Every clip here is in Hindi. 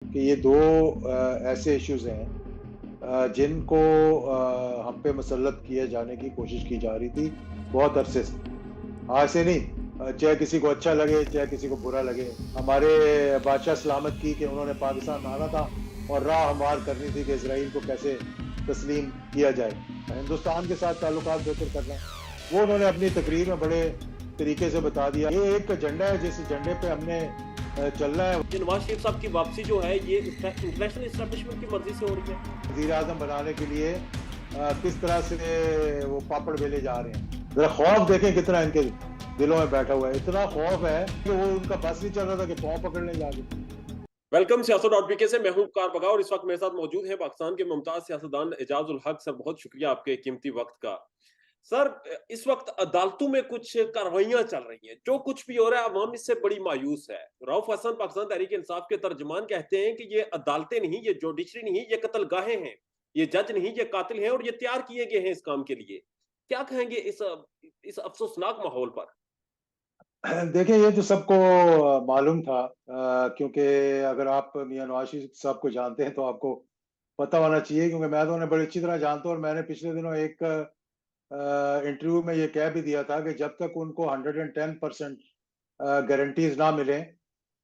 कि ये दो ऐसे इश्यूज हैं जिनको हम पे मुसल्लत किए जाने की कोशिश की जा रही थी बहुत अरसे से। आज से नहीं, चाहे किसी को अच्छा लगे चाहे किसी को बुरा लगे। हमारे बादशाह सलामत की कि उन्होंने पाकिस्तान आना था और राह हमवार करनी थी कि इसराइल को कैसे तस्लीम किया जाए, हिंदुस्तान के साथ ताल्लुकात बेहतर करना। वो उन्होंने अपनी तकरीर में बड़े तरीके से बता दिया। ये एक एजेंडा है जिस एजेंडे पे हमने चलना है। ये नवाज शरीफ साहब की वापसी जो है ये इंटरनेशनल इस्टेब्लिशमेंट की मर्जी से हो रही है। वजीर आजम बनाने के लिए किस तरह से वो पापड़ बेले जा रहे हैं। जरा खौफ देखें कितना इनके दिलों में बैठा हुआ है। इतना खौफ है कि वो उनका बस नहीं चल रहा था कि पाँव पकड़ने जाके। वेलकम सियासत.pk से मैं हूं कार बगा और इस वक्त मेरे साथ मौजूद है पाकिस्तान के मुमताज सियासतदान एजाज उल हक। सर बहुत शुक्रिया आपके कीमती वक्त का। सर इस वक्त अदालतों में कुछ कार्रवाइयां चल रही हैं, जो कुछ भी हो रहा है अवाम इससे बड़ी मायूस है। रऊफ हसन पाकिस्तान तहरीक इंसाफ के तर्जमान कहते हैं कि ये अदालतें नहीं, ये जुडिशरी नहीं, ये कत्लगाहें हैं। ये जज नहीं, ये कातिल हैं और ये तैयार किए गए हैं इस काम के लिए। क्या कहेंगे इस अफसोसनाक माहौल पर? देखिए, ये तो सबको मालूम था, क्योंकि अगर आप मियां नवाज शरीफ साहब को जानते हैं तो आपको पता होना चाहिए, क्योंकि मैं तो उन्हें बड़ी अच्छी तरह जानता हूँ। और मैंने पिछले दिनों एक इंटरव्यू में ये कह भी दिया था कि जब तक उनको 110% गारंटीज ना मिले,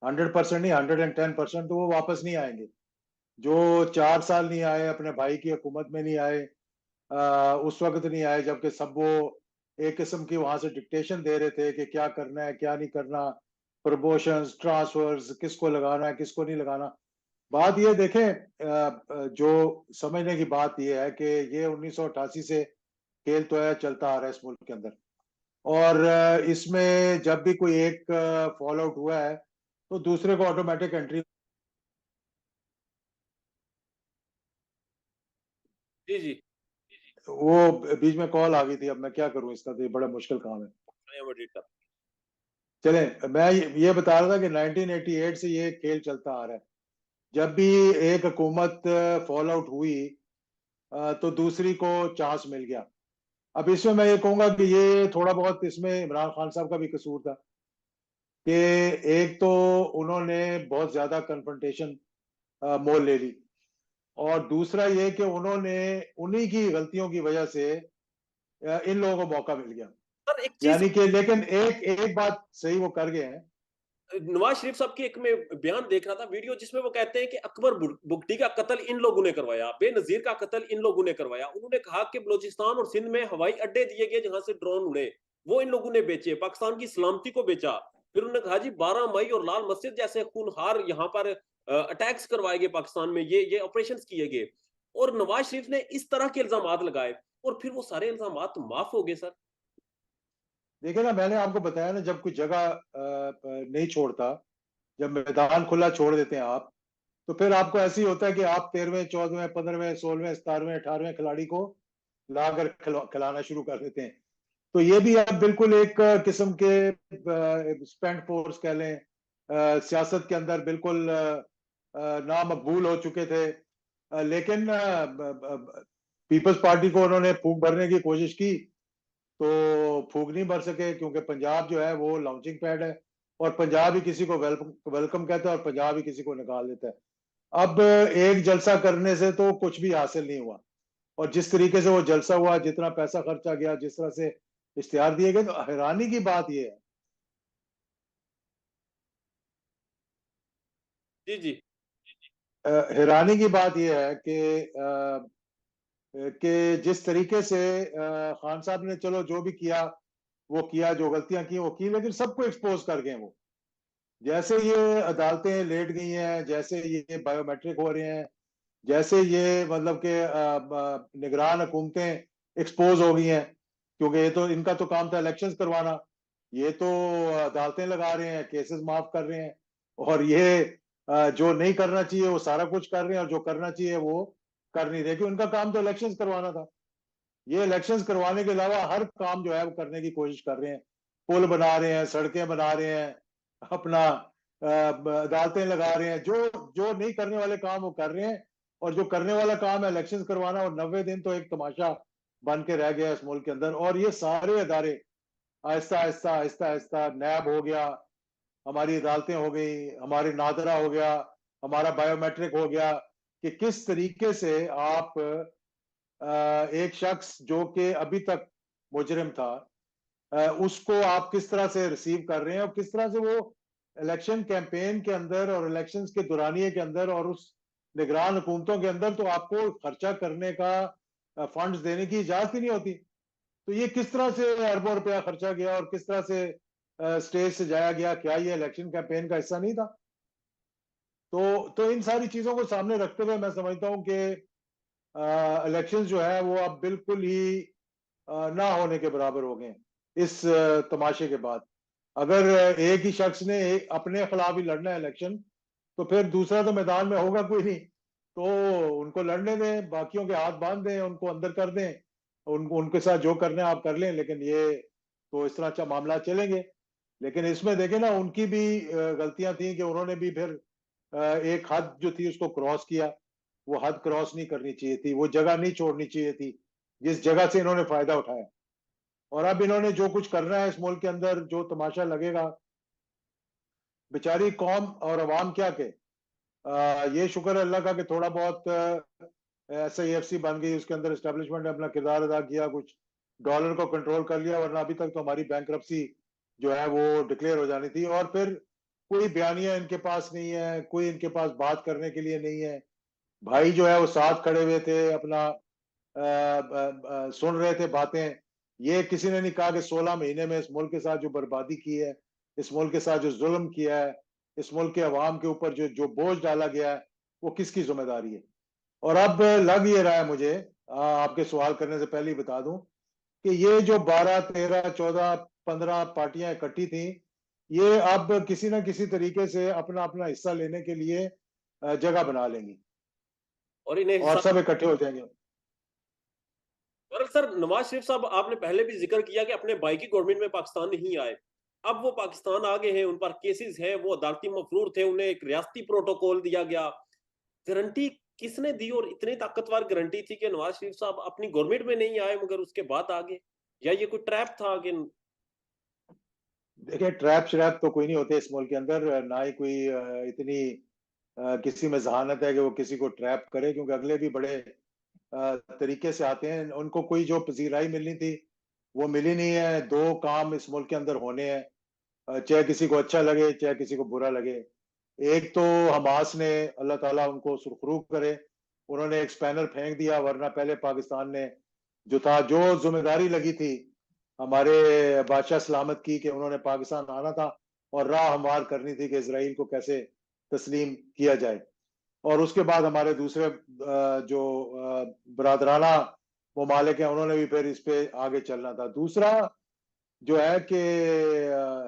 100% नहीं 110%, तो वो वापस नहीं आएंगे। जो 4 साल नहीं आए, अपने भाई की हुकूमत में नहीं आए, उस वक्त नहीं आए जबकि सब वो एक किस्म की वहां से डिक्टेशन दे रहे थे कि क्या करना है क्या नहीं करना, प्रमोशंस ट्रांसफर्स, किसको लगाना है किसको नहीं लगाना। बात ये देखें, जो समझने की बात ये है कि ये 1988 से खेल तो है चलता आ रहा है इस मुल्क के अंदर। और इसमें जब भी कोई एक फॉल आउट हुआ है तो दूसरे को ऑटोमेटिक एंट्री। जी जी। वो बीच में कॉल आ गई थी, अब मैं क्या करूं, इसका तो ये बड़ा मुश्किल काम है। चले, मैं ये बता रहा था कि 1988 से ये खेल चलता आ रहा है। जब भी एक हुकूमत फॉल आउट हुई तो दूसरी को चांस मिल गया। अब इसमें मैं ये कहूंगा कि ये थोड़ा बहुत इसमें इमरान खान साहब का भी कसूर था कि एक तो उन्होंने बहुत ज्यादा कन्फ्रंटेशन मोल ले ली, और दूसरा ये कि उन्होंने उन्हीं की गलतियों की वजह से इन लोगों को मौका मिल गया। सर एक चीज, यानी कि लेकिन एक एक बात सही वो कर गए हैं। नवाज शरीफ साहब की एक में बयान देख रहा था वीडियो, जिसमें वो कहते हैं कि अकबर बुगटी का कत्ल इन लोगों ने करवाया, बेनजीर का कत्ल इन लोगों ने करवाया। उन्होंने कहा कि बलूचिस्तान और सिंध में हवाई अड्डे दिए गए जहां से ड्रोन उड़े, वो इन लोगों ने बेचे, पाकिस्तान की सलामती को बेचा। फिर उन्होंने कहा जी 12 मई और लाल मस्जिद जैसे खूनहार यहाँ पर अटैक्स करवाए गए पाकिस्तान में, ये ऑपरेशन किए गए। और नवाज शरीफ ने इस तरह के इल्जाम लगाए और फिर वो सारे इल्जाम माफ हो गए। सर देखिए ना, मैंने आपको बताया ना, जब कोई जगह नहीं छोड़ता, जब मैदान खुला छोड़ देते हैं आप, तो फिर आपको ऐसे ही होता है कि आप 13वें 14वें 15वें 16वें 17वें 18वें खिलाड़ी को लाकर खिलाना शुरू कर देते हैं। तो ये भी अब बिल्कुल एक किस्म के स्पेंट फोर्स कह लें, सियासत के अंदर बिल्कुल नामकबूल हो चुके थे। लेकिन पीपल्स पार्टी को उन्होंने फूंक भरने की कोशिश की तो फूंक नहीं भर सके, क्योंकि पंजाब जो है वो लॉन्चिंग पैड है, और पंजाब ही किसी को वेलकम वेलकम कहता है और पंजाब ही किसी को निकाल देता है। अब एक जलसा करने से तो कुछ भी हासिल नहीं हुआ, और जिस तरीके से वो जलसा हुआ, जितना पैसा खर्चा गया, जिस तरह से इश्तिहार दिए गए, तो हैरानी की बात यह है। जी जी। हैरानी की बात यह है कि जिस तरीके से खान साहब ने चलो जो भी किया वो किया, जो गलतियां की वो की, लेकिन सबको एक्सपोज कर गए वो। जैसे ये अदालतें लेट गई हैं, जैसे ये बायोमेट्रिक हो रहे हैं, जैसे ये मतलब कि निगरान हुकूमतें एक्सपोज हो गई हैं, क्योंकि ये तो इनका तो काम था इलेक्शंस करवाना। ये तो अदालतें लगा रहे हैं, केसेस माफ कर रहे हैं, और ये जो नहीं करना चाहिए वो सारा कुछ कर रहे हैं, और जो करना चाहिए वो कर नहीं रहे, क्योंकि उनका काम तो इलेक्शंस करवाना था। ये इलेक्शंस करवाने के अलावा हर काम जो है वो करने की कोशिश कर रहे हैं। पुल बना रहे हैं, सड़कें बना रहे हैं, अपना अदालतें लगा रहे हैं। जो जो नहीं करने वाले काम वो कर रहे हैं, और जो करने वाला काम है इलेक्शंस करवाना, और 90 दिन तो एक तमाशा बन के रह गया इस मुल्क के अंदर। और ये सारे अदारे आहिस्ता आहिस्ता आहिस्ता आहिस्ता नैब हो गया, हमारी अदालतें हो गई, हमारे नादरा हो गया, हमारा बायोमेट्रिक हो गया, कि किस तरीके से आप एक शख्स जो कि अभी तक मुजरिम था, उसको आप किस तरह से रिसीव कर रहे हैं और किस तरह से वो इलेक्शन कैंपेन के अंदर और इलेक्शंस के दौरानिए के अंदर और उस निगरान हुकूमतों के अंदर तो आपको खर्चा करने का, फंड्स देने की इजाजत ही नहीं होती। तो ये किस तरह से अरबों रुपया खर्चा गया और किस तरह से स्टेज से जाया गया, क्या ये इलेक्शन कैंपेन का हिस्सा नहीं था? तो इन सारी चीजों को सामने रखते हुए मैं समझता हूं कि इलेक्शन जो है वो अब बिल्कुल ही ना होने के बराबर हो गए इस तमाशे के बाद। अगर एक ही शख्स ने अपने खिलाफ ही लड़ना है इलेक्शन, तो फिर दूसरा तो मैदान में होगा कोई नहीं, तो उनको लड़ने दें, बाकियों के हाथ बांध दें, उनको अंदर कर दें, उनके साथ जो करना है आप कर लें, लेकिन ये तो इस तरह अच्छा मामला चलेंगे। लेकिन इसमें देखें ना, उनकी भी गलतियां थी कि उन्होंने भी फिर एक हद जो थी उसको क्रॉस किया। वो हद क्रॉस नहीं करनी चाहिए थी, वो जगह नहीं छोड़नी चाहिए थी जिस जगह से इन्होंने फायदा उठाया। और अब इन्होंने जो कुछ करना है इस मुल्क के अंदर, जो तमाशा लगेगा, बेचारी कौम और अवाम क्या के। ये शुक्र है अल्लाह का कि थोड़ा बहुत SIFC बन गई, उसके अंदर एस्टेब्लिशमेंट ने अपना किरदार अदा किया, कुछ डॉलर को कंट्रोल कर लिया, वरना अभी तक तो हमारी बैंकरप्सी जो है वो डिक्लेयर हो जानी थी। और फिर कोई बयानिया इनके पास नहीं है, कोई इनके पास बात करने के लिए नहीं है। भाई जो है वो साथ खड़े हुए थे, अपना सुन रहे थे बातें। ये किसी ने नहीं कहा कि 16 महीने में इस मुल्क के साथ जो बर्बादी की है, इस मुल्क के साथ जो जुल्म किया है, इस मुल्क के अवाम के ऊपर जो जो बोझ डाला गया है, वो किसकी जिम्मेदारी है। और अब लग ये रहा है मुझे, आपके सवाल करने से पहले ही बता दूं कि ये जो 12, 13, 14, 15 पार्टियां इकट्ठी थी, ये अब किसी ना किसी तरीके से अपना अपना हिस्सा लेने के लिए जगह बना लेंगी और इन्हें और हिस्सा। सब इकट्ठे हो जाएंगे। और सर, नवाज शरीफ साहब, आपने पहले भी जिक्र किया कि अपने भाई की गवर्नमेंट में पाकिस्तान नहीं आए। अब वो पाकिस्तान आ गए हैं, उन पर केसेस हैं, वो अदालती मफरूर थे, उन्हें एक रियासती प्रोटोकॉल दिया गया। गारंटी किसने दी, और इतनी ताकतवर गारंटी थी कि नवाज शरीफ साहब अपनी गवर्नमेंट में नहीं आए मगर उसके बाद आ गए? या ये कोई ट्रैप था कि? देखिए, ट्रैप श्रैप तो कोई नहीं होते इस मुल्क के अंदर, ना ही कोई इतनी किसी में जहानत है कि वो किसी को ट्रैप करे, क्योंकि अगले भी बड़े तरीके से आते हैं। उनको कोई जो पजीराई मिलनी थी वो मिली नहीं है। दो काम इस मुल्क के अंदर होने हैं, चाहे किसी को अच्छा लगे चाहे किसी को बुरा लगे। एक तो हमास ने, अल्लाह ताला उनको सुरखरू करे, उन्होंने एक स्पैनर फेंक दिया, वरना पहले पाकिस्तान ने जो था, जो जिम्मेदारी लगी थी हमारे बादशाह सलामत की, कि उन्होंने पाकिस्तान आना था और राह हमवार करनी थी कि इसराइल को कैसे तस्लीम किया जाए। और उसके बाद हमारे दूसरे जो बरादराना ममालिक हैं, उन्होंने भी फिर इस पे आगे चलना था। दूसरा जो है कि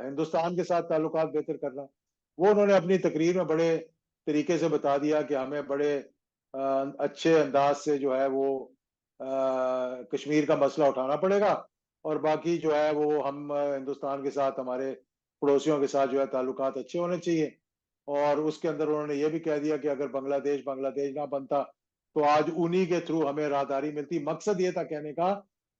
हिंदुस्तान के साथ ताल्लुकात बेहतर करना, वो उन्होंने अपनी तकरीर में बड़े तरीके से बता दिया कि हमें बड़े अच्छे अंदाज से जो है वो कश्मीर का मसला उठाना पड़ेगा, और बाकी जो है वो हम हिंदुस्तान के साथ, हमारे पड़ोसियों के साथ जो है ताल्लुकात अच्छे होने चाहिए। और उसके अंदर उन्होंने ये भी कह दिया कि अगर बांग्लादेश बांग्लादेश ना बनता तो आज उन्हीं के थ्रू हमें राहदारी मिलती। मकसद ये था कहने का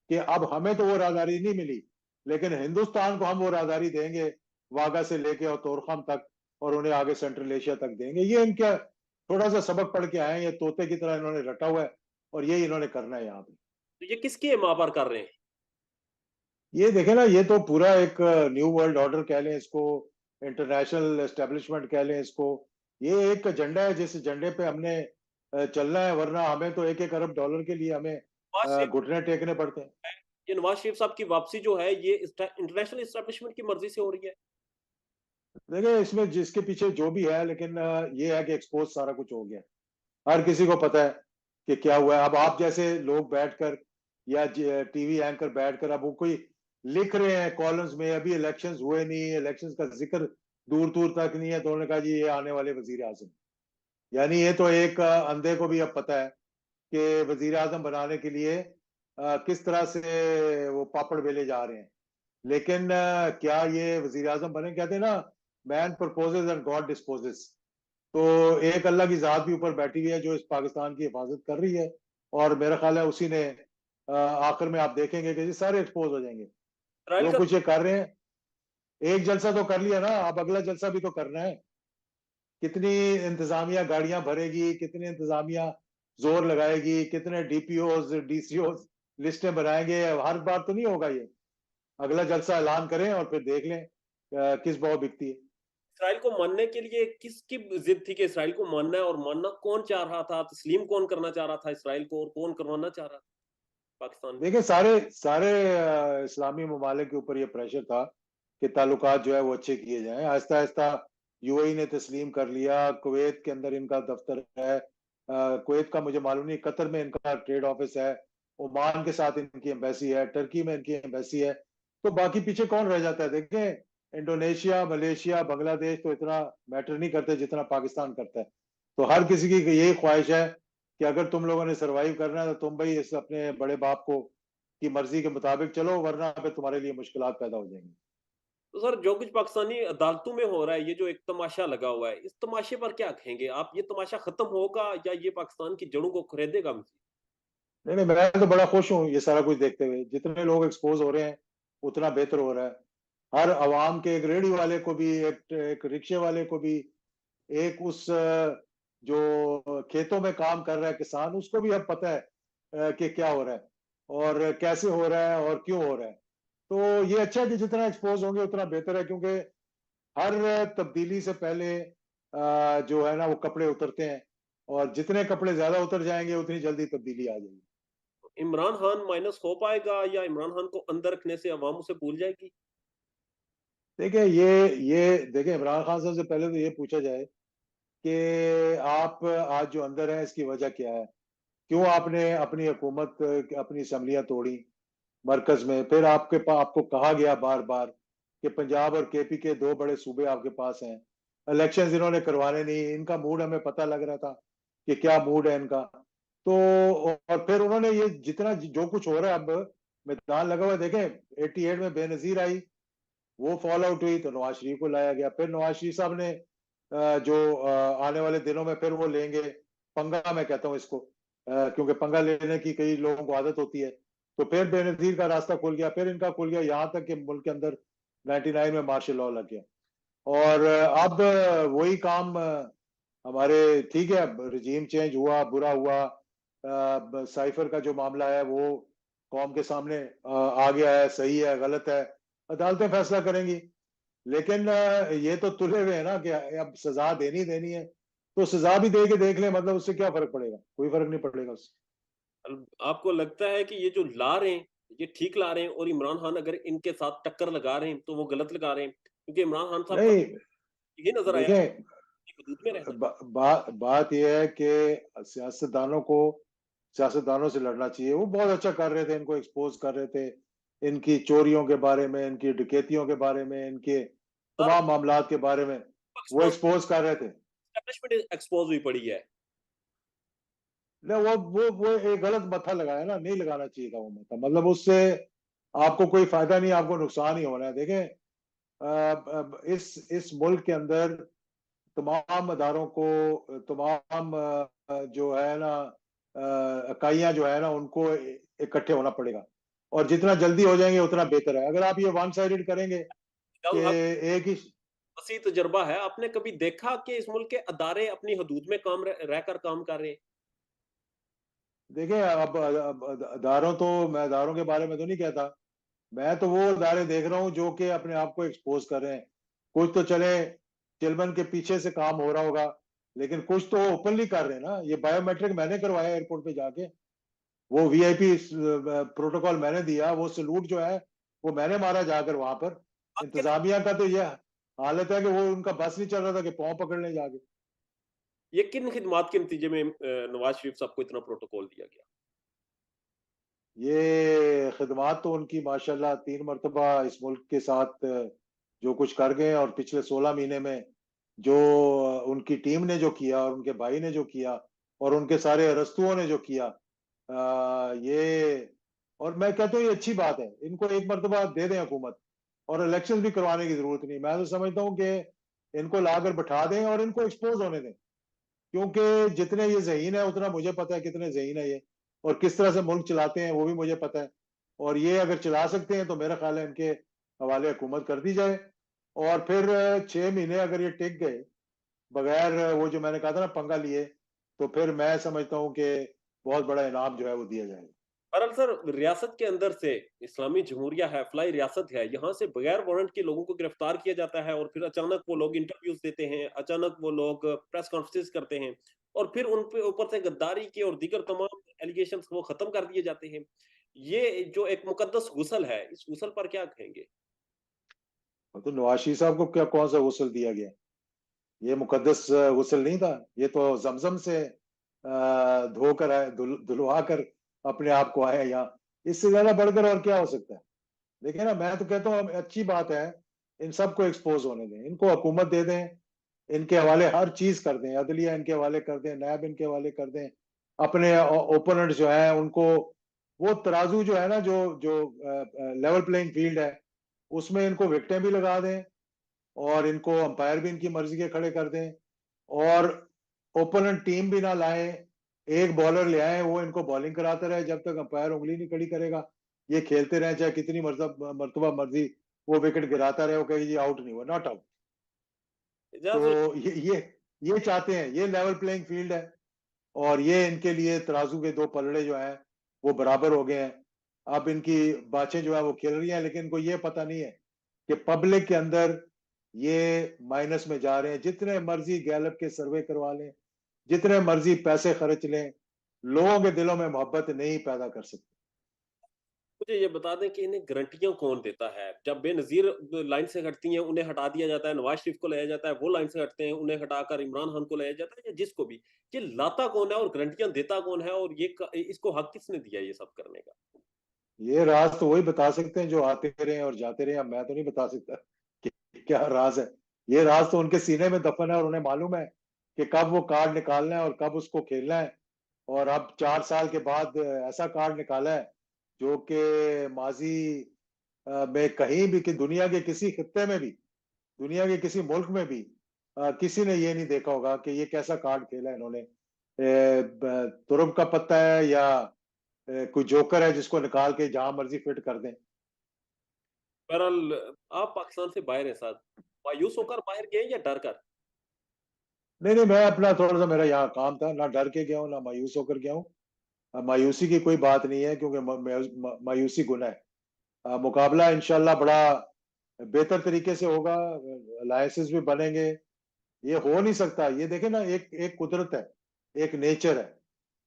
कि अब हमें तो वो राहदारी नहीं मिली, लेकिन हिंदुस्तान को हम वो राहदारी देंगे, वाघा से लेके और तोरखम तक, और उन्हें आगे सेंट्रल एशिया तक देंगे। ये इनका थोड़ा सा सबक पढ़ के आए हैं, ये तोते की तरह इन्होंने रटा हुआ है और यही इन्होंने करना है यहाँ पे। तो ये किसके माँ पर कर रहे हैं? ये देखे ना, ये तो पूरा एक न्यू वर्ल्ड ऑर्डर कह लें इसको, इंटरनेशनल एस्टेब्लिशमेंट कह लें इसको। ये एक एजेंडा है जिस एजेंडे पे हमने चलना है, वरना हमें तो $1-1 अरब के लिए हमें नवाज शरीफ, घुटने टेकने पड़ते हैं। ये नवाज शरीफ साहब की वापसी जो है, ये इंटरनेशनल इस्टेब्लिशमेंट की मर्जी से हो रही है? देखिए, इसमें जिसके पीछे जो भी है, लेकिन ये है कि एक्सपोज सारा कुछ हो गया, हर किसी को पता है कि क्या हुआ है। अब आप जैसे लोग बैठकर या टीवी एंकर बैठकर अब वो कोई लिख रहे हैं कॉलम्स में, अभी इलेक्शंस हुए नहीं, इलेक्शंस का जिक्र दूर दूर तक नहीं है, तो उन्होंने कहा जी ये आने वाले वजीर आजम। यानी ये तो एक अंधे को भी अब पता है कि वजीर आजम बनाने के लिए किस तरह से वो पापड़ बेले जा रहे हैं। लेकिन क्या ये वजीर आजम बने? कहते हैं ना, man proposes and God disposes. तो एक अल्लाह की जात भी ऊपर बैठी हुई है जो इस पाकिस्तान की हिफाजत कर रही है, और मेरा ख्याल है उसी ने आखिर में आप देखेंगे कि ये सारे एक्सपोज हो जाएंगे इसराइल जो का। कुछ ये कर रहे हैं। एक जलसा तो कर लिया ना, अब अगला जलसा भी तो करना है। कितनी इंतजामिया गाड़ियां भरेगी, कितनी इंतजामिया जोर लगाएगी, कितने डीपीओज डीसीओज लिस्टें बनाएंगे। हर बार तो नहीं होगा ये। अगला जलसा ऐलान करें और फिर देख लें किस भाव बिकती है। इसराइल को मानने के लिए किसकी जिद थी कि इसराइल को मानना है, और मानना कौन चाह रहा था? तस्लीम कौन करना चाह रहा था इसराइल को, और कौन करवाना चाह रहा था पाकिस्तान को? देखिए, सारे सारे इस्लामी ममालिक के ऊपर ये प्रेशर था कि ताल्लुकात जो है वो अच्छे किए जाएं। आहिस्ता आहिस्ता यूएई ने तस्लीम कर लिया। कुवैत के अंदर इनका दफ्तर है, कुवैत का मुझे मालूम नहीं, कतर में इनका ट्रेड ऑफिस है, ओमान के साथ इनकी एम्बेसी है, टर्की में इनकी एम्बेसी है। तो बाकी पीछे कौन रह जाता है? देखें, इंडोनेशिया, मलेशिया, बांग्लादेश तो इतना मैटर नहीं करते जितना पाकिस्तान करता है। तो हर किसी की यही ख्वाहिश है कि अगर तुम लोगों ने सरवाइव करना है तो तुम भाई इस अपने बड़े बाप को की मर्जी के मुताबिक चलो, वरना पे तुम्हारे लिए मुश्किलात पैदा हो जाएंगी। तो सर, जो कुछ पाकिस्तानी अदालतों में हो रहा है, ये जो एक तमाशा लगा हुआ है, इस तमाशे पर क्या कहेंगे आप? ये तमाशा खत्म होगा या ये पाकिस्तान की जड़ों को खरीदेगा मज़ीद? नहीं नहीं, मैं तो बड़ा खुश हूँ ये सारा कुछ देखते हुए। जितने लोग एक्सपोज हो रहे हैं उतना बेहतर हो रहा है। हर आवाम के, एक रेहड़ी वाले को भी, एक रिक्शे वाले को भी, एक उस जो खेतों में काम कर रहा है किसान, उसको भी अब पता है कि क्या हो रहा है और कैसे हो रहा है और क्यों हो रहा है। तो ये अच्छा है कि जितना एक्सपोज होंगे उतना बेहतर है, क्योंकि हर तब्दीली से पहले जो है ना वो कपड़े उतरते हैं, और जितने कपड़े ज्यादा उतर जाएंगे उतनी जल्दी तब्दीली आ जाएगी। इमरान खान माइनस हो पाएगा, या इमरान खान को अंदर रखने से अवाम उसे भूल जाएगी? देखिए, ये देखिए, इमरान खान साहब से पहले तो ये पूछा जाए कि आप आज जो अंदर हैं इसकी वजह क्या है? क्यों आपने अपनी हुकूमत, अपनी असम्बलियां तोड़ी मरकज में? फिर आपको कहा गया बार बार कि पंजाब और केपी के दो बड़े सूबे आपके पास हैं, इलेक्शंस इन्होंने करवाने नहीं। इनका मूड हमें पता लग रहा था कि क्या मूड है इनका। तो और फिर उन्होंने ये जितना जो कुछ हो रहा है अब मैदान लगा हुआ है। देखें, 88 में बेनजीर आई, वो फॉल आउट हुई तो नवाज शरीफ को लाया गया। फिर नवाज शरीफ साहब ने जो आने वाले दिनों में फिर वो लेंगे पंगा, मैं कहता हूँ इसको, क्योंकि पंगा लेने की कई लोगों को आदत होती है। तो फिर बेनजीर का रास्ता खुल गया, फिर इनका खुल गया, यहाँ तक कि मुल्क के अंदर 99 में मार्शल लॉ लग गया। और अब वही काम हमारे, ठीक है, रजीम चेंज हुआ, बुरा हुआ, साइफर का जो मामला है वो कौम के सामने आ गया है, सही है गलत है, अदालतें फैसला करेंगी। लेकिन ये तो तुले हुए है ना कि अब सजा देनी देनी है, तो सजा भी दे के देख ले, मतलब उससे क्या फर्क पड़ेगा? कोई फर्क नहीं पड़ेगा उससे। आपको लगता है कि ये जो ला रहे हैं, ये ठीक ला रहे हैं, और इमरान खान अगर इनके साथ टक्कर लगा रहे हैं तो वो गलत लगा रहे हैं? क्योंकि इमरान खान साहब का नहीं, ये नजर आया कि देखें, हदूद में रहना। बात यह है कि सियासतदानों से लड़ना चाहिए। वो बहुत अच्छा कर रहे थे, इनको एक्सपोज कर रहे थे, इनकी चोरियों के बारे में, इनकी डकैतियों के बारे में, इनके सर, तमाम मामलात के बारे में वो पाकिस्तान एक्सपोज कर रहे थे। एस्टेब्लिशमेंट एक्सपोज हुई पड़ी है। नहीं, वो एक गलत मत्था लगाया ना, नहीं लगाना चाहिए था वो मत्था। मतलब उससे आपको कोई फायदा नहीं, आपको नुकसान ही होना है। देखें, इस मुल्क के अंदर तमाम अदारों को, तमाम जो है ना इकाइयां जो है ना, उनको इकट्ठे होना पड़ेगा, और जितना जल्दी हो जाएंगे उतना बेहतर है। अगर आप ये वन साइडेड करेंगे कि हक एक ही, वसी तजर्बा है। आपने कभी देखा कि इस मुल्क के अदारे अपनी हदूद में काम रहकर काम कर रहे हैं? देखें, अब अदारों तो, मैं अदारों के बारे में तो नहीं कहता। मैं तो वो अदारे देख रहा हूँ जो कि अपने आप को एक्सपोज कर रहे हैं। कुछ तो चले चिलमन के पीछे से काम हो रहा होगा, लेकिन कुछ तो ओपनली कर रहे हैं ना। ये बायोमेट्रिक मैंने करवाया एयरपोर्ट पे जाके, वो वीआईपी प्रोटोकॉल मैंने दिया, वो सलूट जो है वो मैंने मारा जाकर वहां पर। आपके इंतजामिया का तो ये हालत है कि वो उनका बस नहीं चल रहा था कि पाँव पकड़ने जाके। ये किन खिदमात के नतीजे में नवाज शरीफ साहब को इतना प्रोटोकॉल दिया गया? ये खिदमात तो उनकी माशाल्लाह 3 मरतबा इस मुल्क के साथ जो कुछ कर गए, और पिछले 16 महीने में जो उनकी टीम ने जो किया, और उनके भाई ने जो किया, और उनके सारे अरस्तुओं ने जो किया, ये, और मैं कहता हूँ ये अच्छी बात है। इनको 1 मरतबा दे दें हुकूमत, और इलेक्शन भी करवाने की जरूरत नहीं। मैं तो समझता हूँ कि इनको लाकर बैठा दें और इनको एक्सपोज होने दें, क्योंकि जितने ये ज़हीन है उतना मुझे पता है कितने ज़हीन है ये, और किस तरह से मुल्क चलाते हैं वो भी मुझे पता है। और ये अगर चला सकते हैं तो मेरा ख्याल है इनके हवाले हुकूमत कर दी जाए। और फिर 6 महीने अगर ये टिक गए बगैर वो जो मैंने कहा था ना पंगा लिए, तो फिर मैं समझता हूँ कि बहुत बड़ा इनाम जो है वो दिया जाएगा। बहरहाल सर, रियासत के अंदर से इस्लामी जमहूरिया है, फलाई रियासत है, यहाँ से बगैर वारंट के लोगों को गिरफ्तार किया जाता है और फिर अचानक वो लोग इंटरव्यूज देते हैं, अचानक वो लोग प्रेस कॉन्फ्रेंस करते हैं और फिर उन पे ऊपर से गद्दारी के और दीगर तमाम एलिगेशंस वो खत्म कर दिए जाते हैं। ये जो एक मुकद्दस गुस्ल है, इस गुस्ल पर क्या कहेंगे? तो नवाज शरीफ साहब को क्या कौन सा गुस्ल दिया गया? ये मुकद्दस गुस्ल नहीं था, ये तो जमजम से धोकर आए, धुलवा कर अपने आप को आए यहाँ। इससे ज्यादा बढ़कर और क्या हो सकता है? देखिए ना, मैं तो कहता हूँ अच्छी बात है, इन सबको एक्सपोज होने दें, इनको हुकूमत दे दें, इनके हवाले हर चीज कर दें, अदलिया इनके हवाले कर दें, नैब इनके हवाले कर दें, अपने ओपोनेंट जो है उनको, वो तराजू जो है ना, जो जो लेवल प्लेइंग फील्ड है, उसमें इनको विकटें भी लगा दें और इनको अंपायर भी इनकी मर्जी के खड़े कर दें, और ओपोनेंट टीम भी ना लाए, एक बॉलर ले आए, वो इनको बॉलिंग कराता रहे जब तक अंपायर उंगली नहीं खड़ी करेगा, ये खेलते रहे चाहे कितनी मरतबा मर्जी वो विकेट गिराता रहे, वो कहे जी आउट नहीं हुआ, नॉट आउट। एजाज, तो ये चाहते हैं, ये लेवल प्लेइंग फील्ड है, और ये इनके लिए तराजू के दो पलड़े जो हैं वो बराबर हो गए हैं। अब इनकी बातें जो है वो खेल रही हैं, लेकिन इनको ये पता नहीं है कि पब्लिक के अंदर ये माइनस में जा रहे हैं। जितने मर्जी गैलप के सर्वे करवा लें, जितने मर्जी पैसे खर्च लें, लोगों के दिलों में मोहब्बत नहीं पैदा कर सकते। मुझे ये बता दें कि इन्हें गारंटियां कौन देता है? जब बेनज़ीर लाइन से हटती हैं, उन्हें हटा दिया जाता है, नवाज शरीफ को लाया जाता है, वो लाइन से हटते हैं, उन्हें हटाकर इमरान खान को लाया जाता है या जिसको भी। ये लाता कौन है और गारंटियां देता कौन है और इसको हक किसने दिया ये सब करने का? ये राज तो वही बता सकते हैं जो आते रहे और जाते रहे, अब मैं तो नहीं बता सकता कि क्या राज है। ये राज तो उनके सीने में दफन है, और उन्हें मालूम है कि कब वो कार्ड निकालना है और कब उसको खेलना है। और अब 4 साल के बाद ऐसा कार्ड निकाला है जो कि माजी में कहीं भी, कि दुनिया के किसी खित्ते में भी, दुनिया के किसी मुल्क में भी किसी ने ये नहीं देखा होगा कि ये कैसा कार्ड खेला है इन्होंने। तुरब का पत्ता है या कोई जोकर है जिसको निकाल के जहां मर्जी फिट कर दें। बहरहाल, आप पाकिस्तान से बाहर हैं साहब, मायूस होकर बाहर गए या डर कर? नहीं नहीं, मैं अपना थोड़ा सा, मेरा यहाँ काम था, ना डर के गया हूँ ना मायूस होकर गया हूँ। मायूसी की कोई बात नहीं है, क्योंकि मायूसी गुनाह है। मुकाबला इंशाल्लाह बड़ा बेहतर तरीके से होगा, अलायंसेस भी बनेंगे। ये हो नहीं सकता, ये देखे ना, एक एक कुदरत है, एक नेचर है।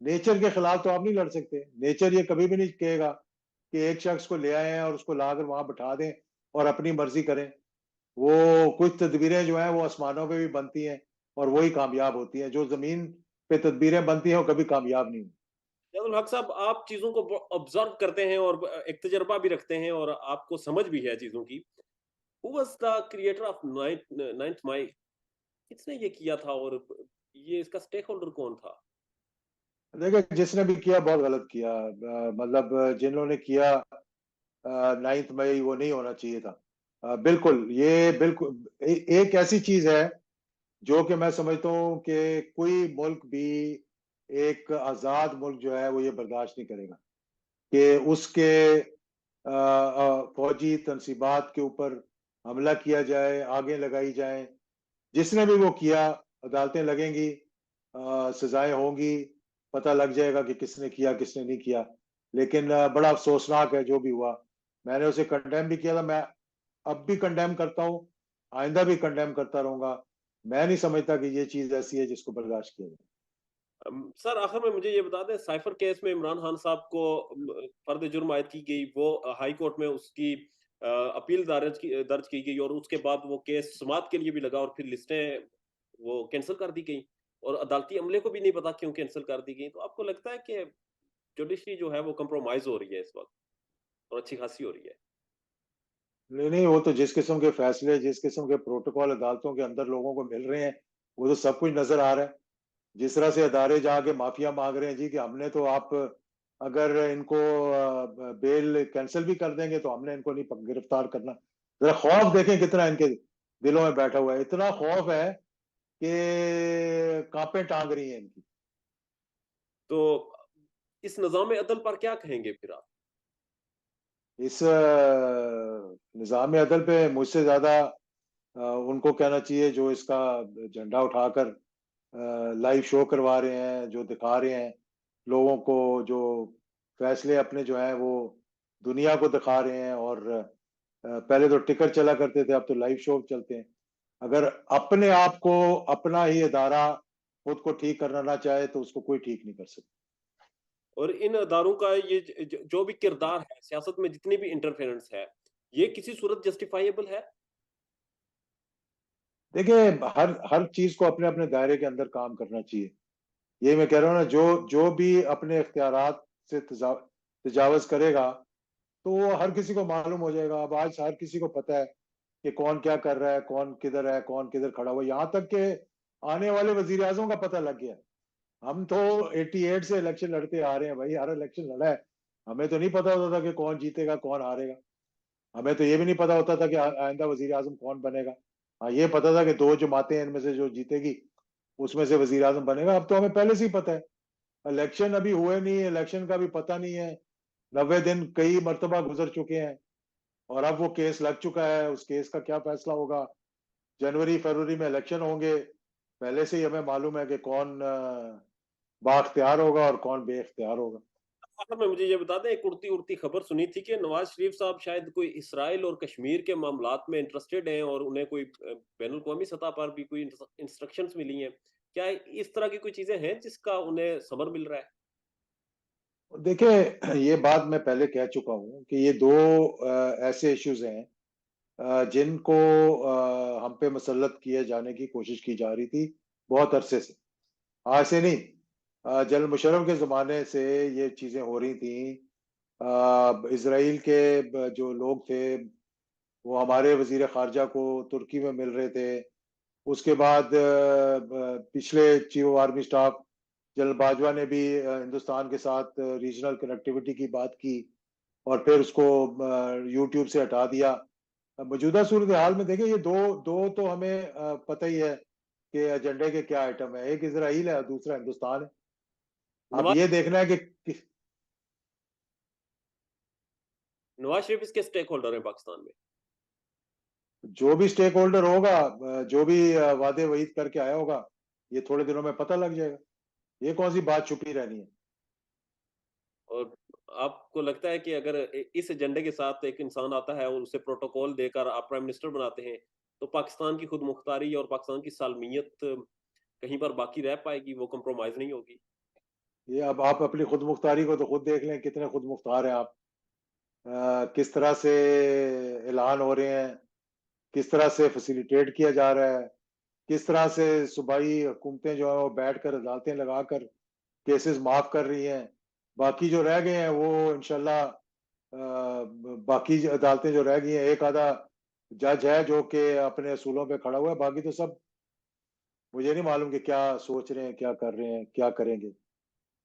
नेचर के खिलाफ तो आप नहीं लड़ सकते। नेचर ये कभी भी नहीं कहेगा कि एक शख्स को ले आए हैं और उसको लाकर वहां बैठा दें और अपनी मर्जी करें। वो कुछ तदबीरें जो हैं वो आसमानों पे भी बनती हैं और वही कामयाब होती हैं, जो जमीन पे तदबीरें बनती हैं वो कभी कामयाब नहीं होती। फैजल हक साहब, आप चीजों को ऑब्जर्व करते हैं और एक तजर्बा भी रखते हैं और आपको समझ भी है चीजों की। Who was the creator of ninth my? किसने ये किया था और ये इसका स्टेक होल्डर कौन था? देखिए, जिसने भी किया बहुत गलत किया, मतलब जिन्होंने किया 9 मई वो नहीं होना चाहिए था। बिल्कुल, ये बिल्कुल एक ऐसी चीज है जो कि मैं समझता हूँ कि कोई मुल्क भी, एक आजाद मुल्क जो है वो ये बर्दाश्त नहीं करेगा कि उसके फौजी तनसीबात के ऊपर हमला किया जाए, आगे लगाई जाए। जिसने भी वो किया, अदालतें लगेंगी, सजाएं होंगी, पता लग जाएगा कि किसने किया किसने नहीं किया। लेकिन बड़ा अफसोसनाक है जो भी हुआ। मैंने उसे कंडेम भी किया था, मैं अब भी कंडेम करता हूँ, आइंदा भी कंडेम करता रहूंगा। मैं नहीं समझता कि ये चीज ऐसी है जिसको बर्दाश्त किया जाए। सर, आखिर में मुझे ये बता दें, साइफर केस में इमरान खान साहब को फर्द जुर्म आयद की गई, वो हाई कोर्ट में उसकी अपील दर्ज की गई और उसके बाद वो केस समाअत के लिए भी लगा और फिर लिस्टें वो कैंसिल कर दी गई और अदालती अमले को भी नहीं पता क्यों कैंसिल कर दी गई। तो आपको लगता है कि जुडिशरी जो है वो कंप्रोमाइज हो रही है इस वक्त और अच्छी खासी हो रही है? नहीं नहीं, वो तो जिस किस्म के फैसले, जिस किस्म के प्रोटोकॉल अदालतों के अंदर लोगों को मिल रहे हैं, वो तो सब कुछ नजर आ रहा है। जिस तरह से अदारे जाके माफिया मांग रहे हैं जी कि हमने तो, आप अगर इनको बेल कैंसिल भी कर देंगे तो हमने इनको नहीं गिरफ्तार करना। जरा खौफ देखें कितना इनके दिलों में बैठा हुआ है, इतना खौफ है कि कांपे टांग रही हैं इनकी। तो इस निजाम अदल पर क्या कहेंगे फिर आप? इस निज़ाम अदल पे मुझसे ज्यादा उनको कहना चाहिए जो इसका झंडा उठाकर लाइव शो करवा रहे हैं, जो दिखा रहे हैं लोगों को, जो फैसले अपने जो है वो दुनिया को दिखा रहे हैं। और पहले तो टिकर चला करते थे, अब तो लाइव शो चलते हैं। अगर अपने आप को, अपना ही इदारा खुद को ठीक करना ना चाहे तो उसको कोई ठीक नहीं कर सकता। और इन अदारों का ये जो भी किरदार है सियासत में, जितनी भी इंटरफेरेंस है, ये किसी सूरत जस्टिफाइबल है? देखिए, हर हर चीज को अपने अपने दायरे के अंदर काम करना चाहिए। ये मैं कह रहा हूँ ना, जो जो भी अपने इख्तियारात से तजावज करेगा तो वो हर किसी को मालूम हो जाएगा। अब आज हर किसी को पता है कि कौन क्या कर रहा है, कौन किधर खड़ा हुआ है। यहाँ तक के आने वाले वजीर आजम का पता लग गया। हम तो 88 से इलेक्शन लड़ते आ रहे हैं भाई, हर इलेक्शन लड़ा है। हमें तो नहीं पता होता था कि कौन जीतेगा कौन हारेगा। हमें तो ये भी नहीं पता होता था कि आइंदा वजीर आजम कौन बनेगा। हाँ, ये पता था कि दो जमातें हैं, इनमें से जो जीतेगी उसमें से वजीर आजम बनेगा। अब तो हमें पहले से ही पता है। इलेक्शन अभी हुए नहीं है, इलेक्शन का भी पता नहीं है। 90 दिन कई मरतबा गुजर चुके हैं और अब वो केस लग चुका है। उस केस का क्या फैसला होगा? जनवरी फरवरी में इलेक्शन होंगे। पहले से ही हमें मालूम है कि कौन बाख्तियार होगा और कौन बेख्तियार होगा। आखिर में मुझे ये बता दें, एक उड़ती उड़ती खबर सुनी थी कि नवाज शरीफ साहब शायद कोई इसराइल और कश्मीर के मामलात में इंटरेस्टेड हैं और उन्हें कोई बैनुल अक़वामी सतह पर भी कोई इंस्ट्रक्शंस मिली हैं। क्या इस तरह की कोई चीजें हैं जिसका उन्हें समर मिल रहा है? देखिए, ये बात मैं पहले कह चुका हूँ कि ये दो ऐसे इश्यूज हैं जिनको हम पे मुसल्लत किए जाने की कोशिश की जा रही थी बहुत अरसे से। आज से नहीं, जनरल मुशर्रफ के ज़माने से ये चीज़ें हो रही थी। इसराइल के जो लोग थे वो हमारे वज़ीर ख़ारजा को तुर्की में मिल रहे थे। उसके बाद पिछले chief of army staff general Bajwa ने भी हिंदुस्तान के साथ रीजनल कनेक्टिविटी की बात की और फिर उसको यूट्यूब से हटा दिया। मौजूदा सूरत हाल में देखिए, ये दो दो तो हमें पता ही है कि एजेंडे के क्या आइटम है। एक इसराइल है और दूसरा हिंदुस्तान है। अब नवाज ये देखना है कि नवाज शरीफ इसके स्टेक होल्डर हैं पाकिस्तान में। जो भी स्टेक होल्डर होगा, जो भी वादे वईद करके आया होगा, ये थोड़े दिनों में पता लग जाएगा। ये कौन सी बात छुपी रहनी है? और आपको लगता है कि अगर इस एजेंडे के साथ एक इंसान आता है और उसे प्रोटोकॉल देकर आप प्राइम मिनिस्टर बनाते हैं, तो पाकिस्तान की खुद मुख्तारी और पाकिस्तान की सालमियत कहीं पर बाकी रह पाएगी, वो कंप्रोमाइज नहीं होगी? ये अब आप अपनी खुद मुख्तारी को तो खुद देख लें, कितने खुद मुख्तार हैं आप। किस तरह से ऐलान हो रहे हैं, किस तरह से फैसिलिटेट किया जा रहा है, किस तरह से सूबाई हुकूमतें जो है वो बैठकर अदालतें लगाकर केसेस माफ कर रही हैं। बाकी जो रह गए हैं वो इंशाल्लाह, बाकी अदालतें जो रह गई हैं, एक आधा जज है जो कि अपने असूलों पे खड़ा हुआ है। बाकी तो सब, मुझे नहीं मालूम कि क्या सोच रहे हैं, क्या कर रहे हैं, क्या करेंगे।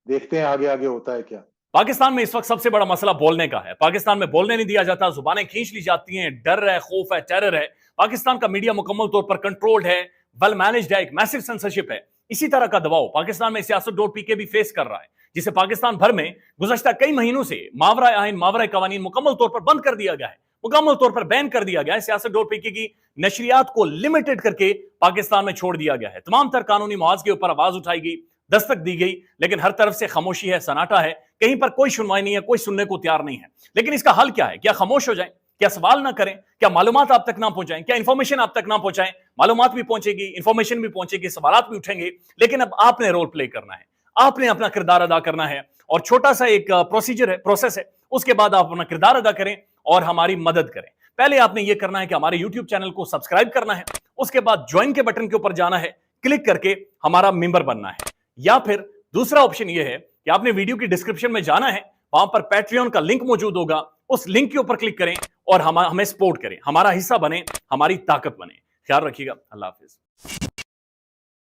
देखते हैं आगे आगे होता है क्या। पाकिस्तान में इस वक्त सबसे बड़ा मसला बोलने का है। पाकिस्तान में बोलने नहीं दिया जाता, जुबानें खींच ली जाती हैं, डर है, खौफ है, टेरर है। पाकिस्तान का मीडिया मुकम्मल तौर पर कंट्रोल्ड है, वेल मैनेज्ड है, एक मैसिव सेंसरशिप है। इसी तरह का दबाव पाकिस्तान में सियासत.pk भी फेस कर रहा है, जिसे पाकिस्तान भर में गुज़श्ता कई महीनों से मावरा आइन, मावरा कवानीन मुकम्मल तौर पर बंद कर दिया गया है, मुकम्मल तौर पर बैन कर दिया गया है। सियासत.pk की नशरियात को लिमिटेड करके पाकिस्तान में छोड़ दिया गया है। तमाम तर कानूनी मुआवजे के ऊपर आवाज उठाई गई, दस्तक दी गई, लेकिन हर तरफ से खामोशी है, सन्नाटा है। कहीं पर कोई सुनवाई नहीं है, कोई सुनने को तैयार नहीं है। लेकिन इसका हल क्या है? क्या खामोश हो जाएं? क्या सवाल ना करें? क्या मालूमात आप तक ना पहुंचाएं? क्या इंफॉर्मेशन आप तक ना पहुंचाएं? मालूमात भी पहुंचेगी, इंफॉर्मेशन भी पहुंचेगी, सवालात भी उठेंगे, लेकिन अब आपने रोल प्ले करना है, आपने अपना किरदार अदा करना है। और छोटा सा एक प्रोसीजर है, प्रोसेस है, उसके बाद आप अपना किरदार अदा करें और हमारी मदद करें। पहले आपने यह करना है कि हमारे यूट्यूब चैनल को सब्सक्राइब करना है, उसके बाद ज्वाइन के बटन के ऊपर जाना है, क्लिक करके हमारा मेंबर बनना है। या फिर दूसरा ऑप्शन यह है कि आपने वीडियो की डिस्क्रिप्शन में जाना है, वहां पर पैट्रियन का लिंक मौजूद होगा, उस लिंक के ऊपर क्लिक करें और हमें सपोर्ट करें, हमारा हिस्सा बने, हमारी ताकत बने। ख्याल रखिएगा। अल्लाह हाफिज।